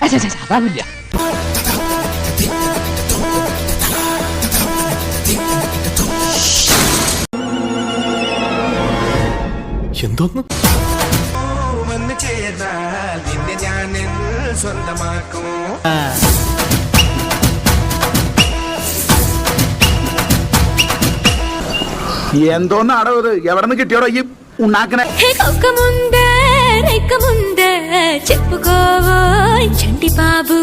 അതാവില്ല. എന്തോന്ന് ചെയ്താൽ നിന്നെ ഞാൻ സ്വന്തമാക്കും. എന്തോന്നാടോ ഇത്? എവിടെ നിന്ന് കിട്ടിയോടോ ഈ ഉണ്ടാക്കണേ? చెప్పుకోవోయ్ చంటి బాబు.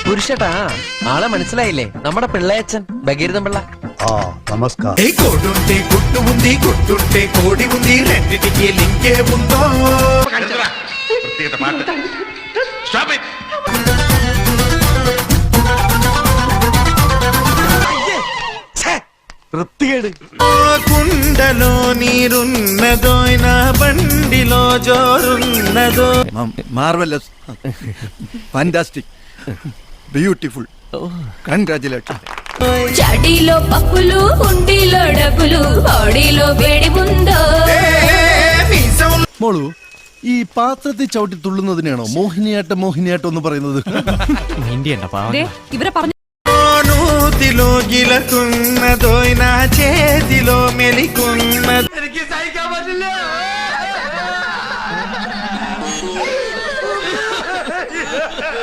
പുരുഷട്ടാ, ആളെ മനസ്സിലായില്ലേ? നമ്മുടെ പിള്ളയച്ചൻ ഭഗീരഥൻ പിള്ള. നമസ്കാരം. కోడుంటే గుట్టు ఉంది, గుట్టుంటే కోడి ఉంది, రెండిటికి లింకే ఉందో. కుండలో నీరున్నదో, నా బండిలో జోరున్నదో. Marvellous, fantastic, beautiful, congratulation. చడిలో పప్పులు, ఉండిలో డబ్బులు, బాడీలో వేడి ఉందో. മോളു, ഈ പാത്രത്തിൽ ചവിട്ടി തുള്ളുന്നതിനാണോ മോഹിനിയാട്ടം എന്ന് പറയുന്നത്? ഇവരെ പറഞ്ഞു. నూతిలో గిలకున్నదో, నా చేతిలో మెలికున్నదో.